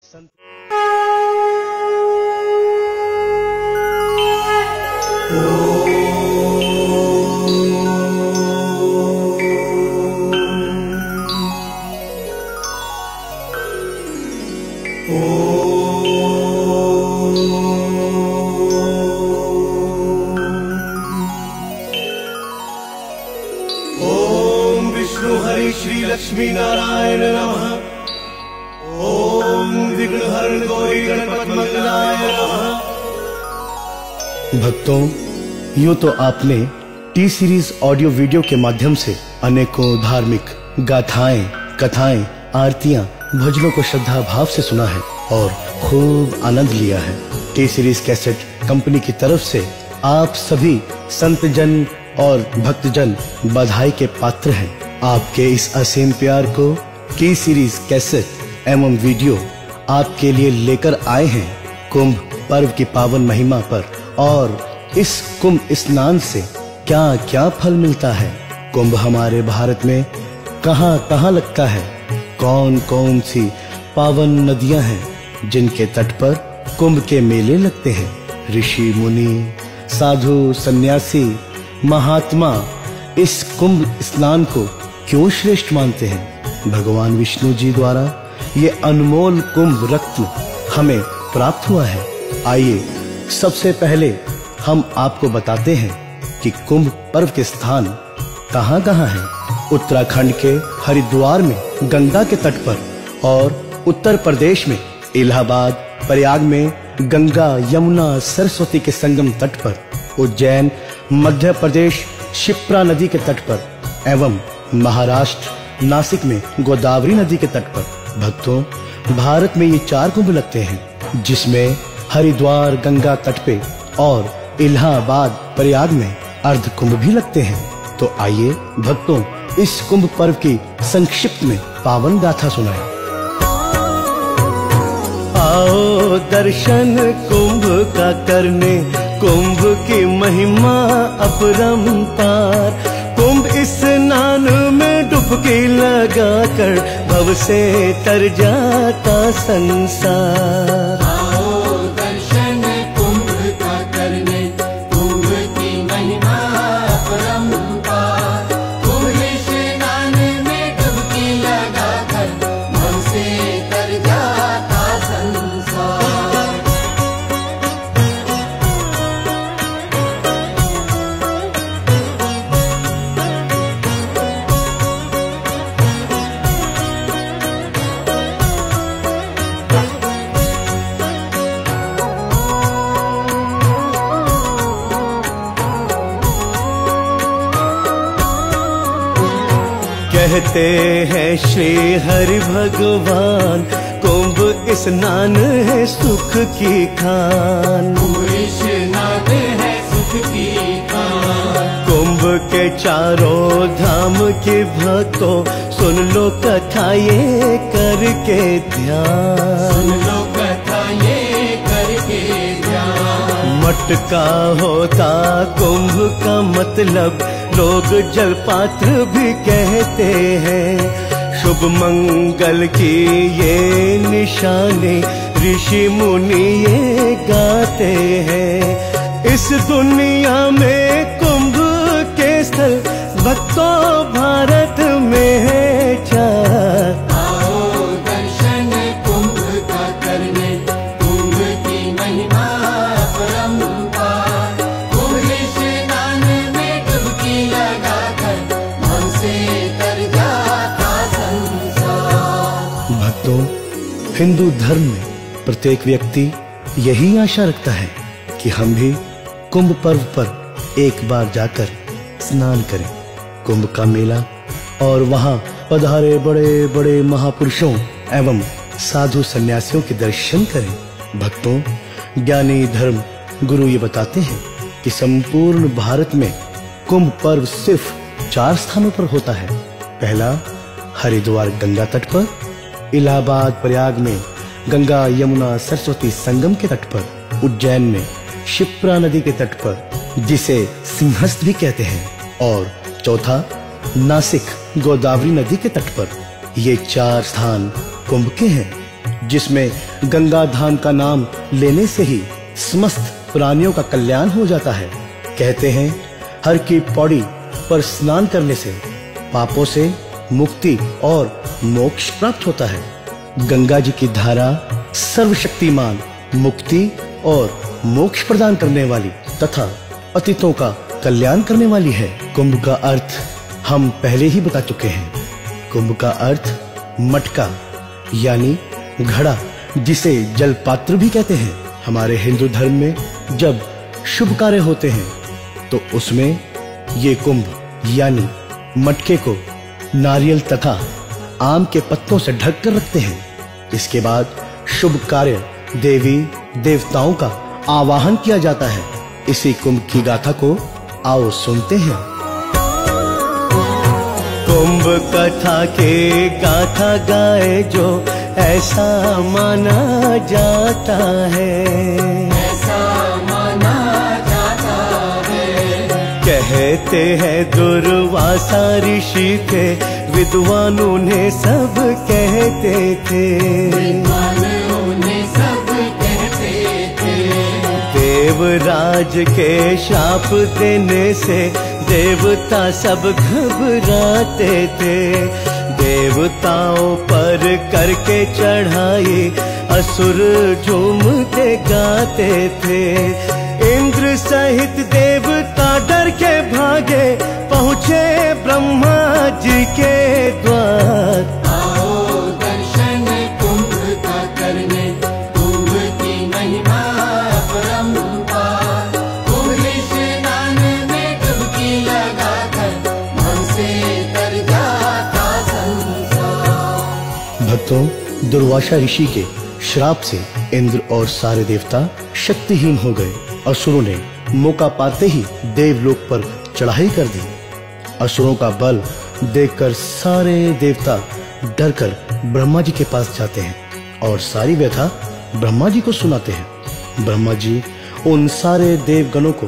ओम विष्णु हरि श्री लक्ष्मी नारायण नमः। ओम विघ्नहरण गौरी गणपत मंगलाय नमः। भक्तों, यूं तो आपने टी सीरीज ऑडियो वीडियो के माध्यम से अनेकों धार्मिक गाथाएं, कथाएं, आरतियां, भजनों को श्रद्धा भाव से सुना है और खूब आनंद लिया है। टी सीरीज कैसेट कंपनी की तरफ से आप सभी संतजन और भक्तजन बधाई के पात्र हैं। आपके इस असीम प्यार को टी सीरीज कैसेट एवं वीडियो आपके लिए लेकर आए हैं कुंभ पर्व की पावन महिमा पर। और इस कुंभ स्नान से क्या क्या फल मिलता है, कुंभ हमारे भारत में कहां कहां लगता है, कौन कौन सी पावन नदियां हैं जिनके तट पर कुंभ के मेले लगते हैं, ऋषि मुनि साधु सन्यासी महात्मा इस कुंभ स्नान को क्यों श्रेष्ठ मानते हैं। भगवान विष्णु जी द्वारा ये अनमोल कुंभ रत्न हमें प्राप्त हुआ है। आइए सबसे पहले हम आपको बताते हैं कि कुंभ पर्व के स्थान कहां कहां हैं। उत्तराखंड के हरिद्वार में गंगा के तट पर और उत्तर प्रदेश में इलाहाबाद प्रयाग में गंगा यमुना सरस्वती के संगम तट पर, उज्जैन मध्य प्रदेश शिप्रा नदी के तट पर एवं महाराष्ट्र नासिक में गोदावरी नदी के तट पर। भक्तों, भारत में ये 4 कुंभ लगते हैं, जिसमें हरिद्वार गंगा तट पे और इलाहाबाद प्रयाग में अर्ध कुंभ भी लगते हैं। तो आइए भक्तों, इस कुंभ पर्व की संक्षिप्त में पावन गाथा सुनाएं। आओ दर्शन कुंभ का करने, कुंभ की महिमा अपरंपार। कुंभ स्नान में डुबकी लगाकर भव से तर जाता संसार। आओ दर्शन कुंभ का करने, कुंभ की महिमा अपरंपार। कुंभ स्नान में डुबकी लगाकर भव से तर जाता संसार। कहते हैं श्री हरि भगवान, कुंभ स्नान है सुख की खान। कुंभ स्नान है सुख की खान। कुंभ के चारों धाम के भक्तों, सुन लो कथा ये करके ध्यान। सुन लो कथा ये करके ध्यान। मटका होता कुंभ का मतलब, लोग जल पात्र भी कहते हैं। शुभ मंगल की ये निशानी ऋषि मुनि ये गाते हैं। इस दुनिया में कुंभ के स्थल भक्तों भारत में है चार। आओ दर्शन कुंभ का करने, कुंभ की महिमा अपरंपार। कुंभ स्नान में डुबकी लगाकर भव से तर जाता संसार। भक्तों, हिंदू धर्म में प्रत्येक व्यक्ति यही आशा रखता है कि हम भी कुंभ पर्व पर एक बार जाकर स्नान करें, कुंभ का मेला और वहां पधारे बड़े बड़े महापुरुषों एवं साधु सन्यासियों के दर्शन करें। भक्तों, ज्ञानी धर्म गुरु ये बताते हैं कि संपूर्ण भारत में कुंभ पर्व सिर्फ 4 स्थानों पर होता है। पहला, हरिद्वार गंगा तट पर, इलाहाबाद प्रयाग में गंगा यमुना सरस्वती संगम के तट पर, उज्जैन में शिप्रा नदी के तट पर जिसे सिंहस्थ भी कहते हैं, और चौथा नासिक गोदावरी नदी के तट पर। ये 4 स्थान कुंभ के हैं। जिसमें गंगा धाम का नाम लेने से ही समस्त प्राणियों का कल्याण हो जाता है। कहते हैं हर की पौड़ी पर स्नान करने से पापों से मुक्ति और मोक्ष प्राप्त होता है। गंगा जी की धारा सर्वशक्तिमान, मुक्ति और मोक्ष प्रदान करने वाली तथा पतितों का कल्याण करने वाली है। कुंभ का अर्थ हम पहले ही बता चुके हैं। कुंभ का अर्थ मटका यानी घड़ा, जिसे जल पात्र भी कहते हैं। हमारे हिंदू धर्म में जब शुभ कार्य होते हैं तो उसमें ये कुंभ यानी मटके को नारियल तथा आम के पत्तों से ढक कर रखते हैं। इसके बाद शुभ कार्य देवी देवताओं का आवाहन किया जाता है। इसी कुंभ की गाथा को आओ सुनते हैं। कुंभ कथा के गाथा गाए जो ऐसा माना जाता है, ऐसा माना जाता है। कहते हैं दुर्वासा ऋषि थे, विद्वान उन्हें सब कहते थे। विद्वान उन्हें सब कहते थे। देवराज के शाप देने से देवता सब घबराते थे। देवताओं पर करके चढ़ाई असुर झूमते गाते थे। इंद्र सहित देवता डर के भागे, पहुँचे ब्रह्मा जी के द्वार। आओ दर्शन कुंभ का करने, कुंभ की महिमा अपरंपार। कुंभ स्नान में डुबकी लगाकर मन से तर जाता संसार। भक्तों, दुर्वासा ऋषि के श्राप से इंद्र और सारे देवता शक्तिहीन हो गए। असुरों ने मौका पाते ही देवलोक पर चढ़ाई कर दी। असुरों का बल देखकर सारे देवता डरकर ब्रह्मा जी के पास जाते हैं और सारी व्यथा ब्रह्मा जी को सुनाते हैं। ब्रह्मा जी उन सारे देवगणों को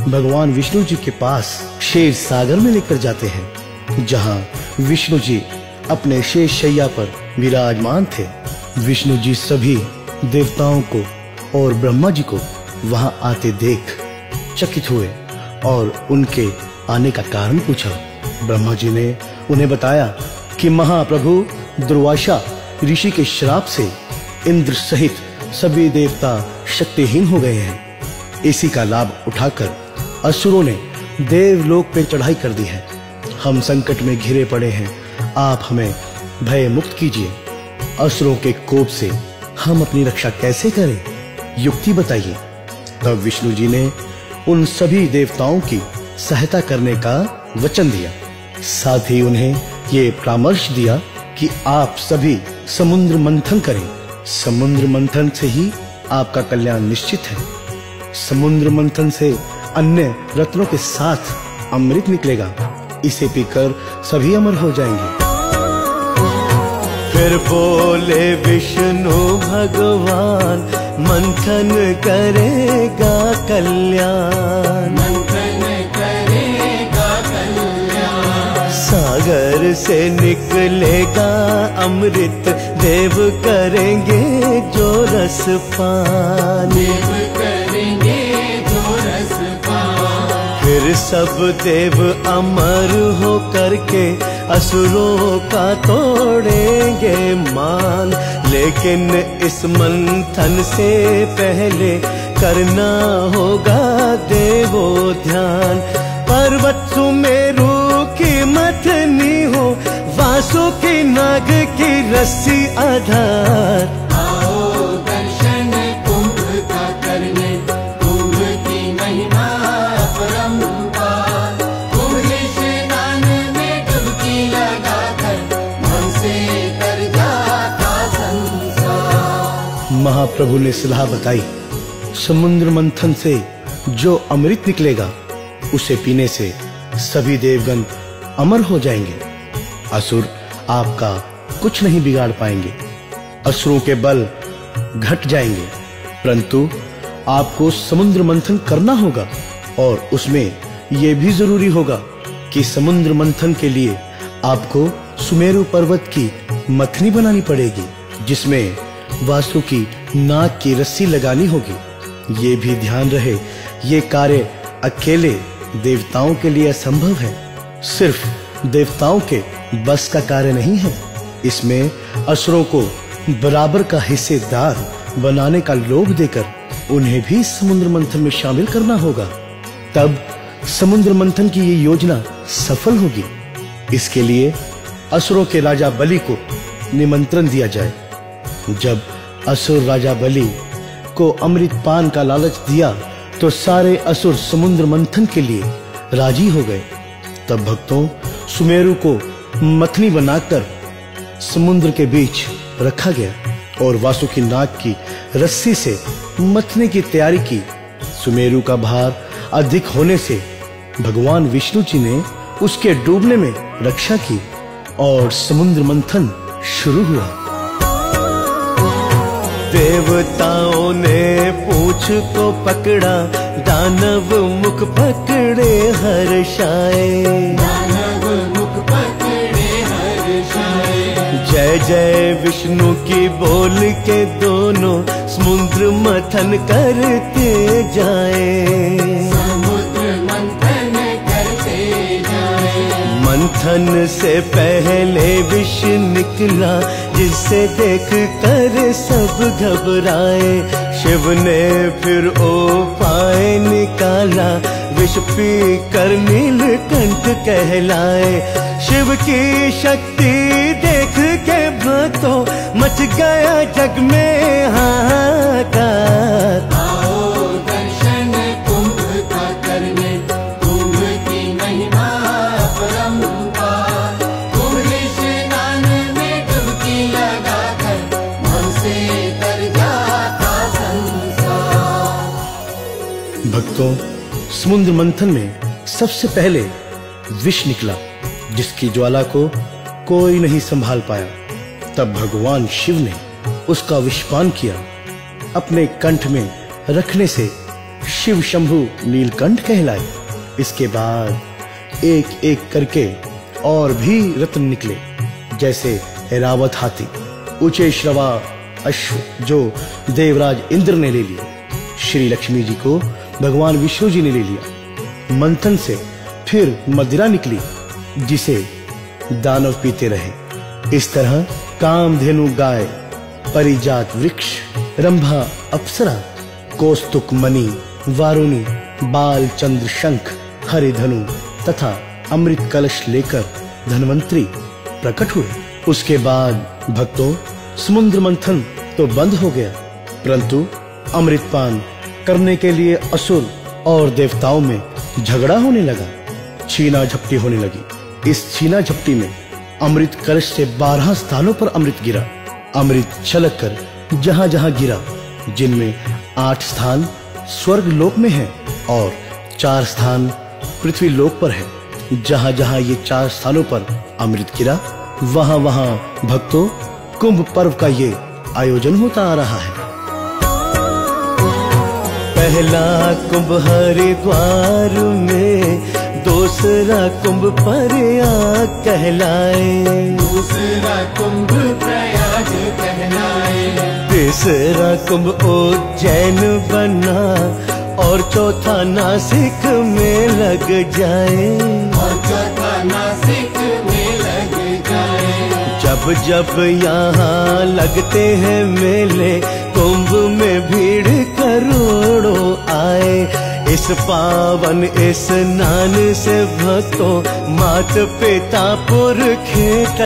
भगवान विष्णु जी के पास शेष सागर में लेकर जाते हैं, जहां विष्णु जी अपने शेष शैया पर विराजमान थे। विष्णु जी सभी देवताओं को और ब्रह्मा जी को वहां आते देख चकित हुए और उनके आने का कारण पूछा। ब्रह्मा जी ने उन्हें बताया कि महाप्रभु दुर्वासा ऋषि के श्राप से इंद्र सहित सभी देवता शक्तिहीन हो गए हैं। इसी का लाभ उठाकर असुरों ने देवलोक पे चढ़ाई कर दी है। हम संकट में घिरे पड़े हैं, आप हमें भय मुक्त कीजिए। असुरों के कोप से हम अपनी रक्षा कैसे करें, युक्ति बताइए। तब विष्णु जी ने उन सभी देवताओं की सहायता करने का वचन दिया। साथ ही उन्हें ये परामर्श दिया कि आप सभी समुद्र मंथन करें। समुद्र मंथन से ही आपका कल्याण निश्चित है। समुद्र मंथन से अन्य रत्नों के साथ अमृत निकलेगा, इसे पीकर सभी अमर हो जाएंगे। फिर बोले विष्णु भगवान, मंथन करेगा कल्याण। मंथन करेगा कल्याण। सागर से निकलेगा अमृत, देव करेंगे जो रस पान। देव करेंगे जो रस पान। फिर सब देव अमर हो करके असुरों का तोड़ेंगे मान। लेकिन इस मंथन से पहले करना होगा देवो ध्यान। पर्वत सुमेरु की मथनी हो, वासुकी नाग की रस्सी आधार। आओ दर्शन कुंभ का करने, कुंभ की महिमा अपरंपार। कुंभ स्नान में डुबकी लगाकर मन से तर जाता संसार। महाप्रभु ने सलाह बताई, समुद्र मंथन से जो अमृत निकलेगा उसे पीने से सभी देवगण अमर हो जाएंगे। असुर आपका कुछ नहीं बिगाड़ पाएंगे। असुरों के बल घट जाएंगे, परंतु आपको समुद्र मंथन करना होगा और उसमें यह भी जरूरी होगा कि समुद्र मंथन के लिए आपको सुमेरु पर्वत की मथनी बनानी पड़ेगी, जिसमें वासुकी नाग की रस्सी लगानी होगी। ये भी ध्यान रहे, ये कार्य अकेले देवताओं के लिए असंभव है, सिर्फ देवताओं के बस का कार्य नहीं है। इसमें असुरों को बराबर का हिस्सेदार बनाने का लोभ देकर उन्हें भी समुद्र मंथन में शामिल करना होगा, तब समुद्र मंथन की ये योजना सफल होगी। इसके लिए असुरों के राजा बलि को निमंत्रण दिया जाए। जब असुर राजा बलि को अमृत पान का लालच दिया तो सारे असुर समुद्र मंथन के लिए राजी हो गए। तब भक्तों, सुमेरु को मथनी बनाकर समुद्र के बीच रखा गया और वासुकी नाग की रस्सी से मथने की तैयारी की। सुमेरु का भार अधिक होने से भगवान विष्णु जी ने उसके डूबने में रक्षा की और समुद्र मंथन शुरू हुआ। देवताओं ने पूंछ को पकड़ा, दानव मुख पकड़े हर्षाए। दानव मुख पकड़े हर्षाए। जय जय विष्णु की बोल के दोनों समुद्र मंथन करते जाए। समुद्र मंथन करते जाए। मंथन से पहले विष निकला, जिसे देख कर सब घबराए। शिव ने फिर उपाय निकाला, विष पी कर नीलकंठ कहलाए। शिव की शक्ति देख के भक्तों मच गया जग में हाहाकार। आओ दर्शन कुंभ का करने, कुंभ की महिमा अपरंपार। कुंभ स्नान में डुबकी लगाकर मन से तर जाता संसार। भक्तों, समुद्र मंथन में सबसे पहले विष निकला, जिसकी ज्वाला को कोई नहीं संभाल पाया। तब भगवान शिव ने उसका विषपान किया। अपने कंठ में रखने से शिव शंभु नीलकंठ कहलाए। इसके बाद एक एक करके और भी रत्न निकले, जैसे ऐरावत हाथी, ऊंचे श्रवा अश्व जो देवराज इंद्र ने ले लिए। श्री लक्ष्मी जी को भगवान विष्णु जी ने ले लिया। मंथन से फिर मदिरा निकली, जिसे दानव पीते रहे। इस तरह कामधेनु गाय, परिजात वृक्ष, रंभा अप्सरा, कौस्तुक मणि, वारुणी, बाल चंद्र शंख, हरिधनु तथा अमृत कलश लेकर धन्वंतरी प्रकट हुए। उसके बाद भक्तों, समुद्र मंथन तो बंद हो गया, परंतु अमृतपान करने के लिए असुर और देवताओं में झगड़ा होने लगा, छीना झपटी होने लगी। इस छीना झपटी में अमृत कलश से 12 स्थानों पर अमृत गिरा। अमृत छलक कर जहां जहां गिरा, जिनमें 8 स्थान स्वर्ग लोक में है और 4 स्थान पृथ्वी लोक पर है। जहां जहां ये 4 स्थानों पर अमृत गिरा, वहां वहां भक्तों कुंभ पर्व का ये आयोजन होता आ रहा है। पहला कुंभ हरिद्वार में, दूसरा कुंभ प्रयाग कहलाए। दूसरा कुंभ प्रयाग कहलाए। तीसरा कुंभ उज्जैन बना और चौथा नासिक में लग जाए। और चौथा नासिक में लग जाए। जब जब यहाँ लगते हैं मेले, कुंभ में भीड़ करोड़ों आए। इस पावन स्नान से भक्तों मात पिता पुरखे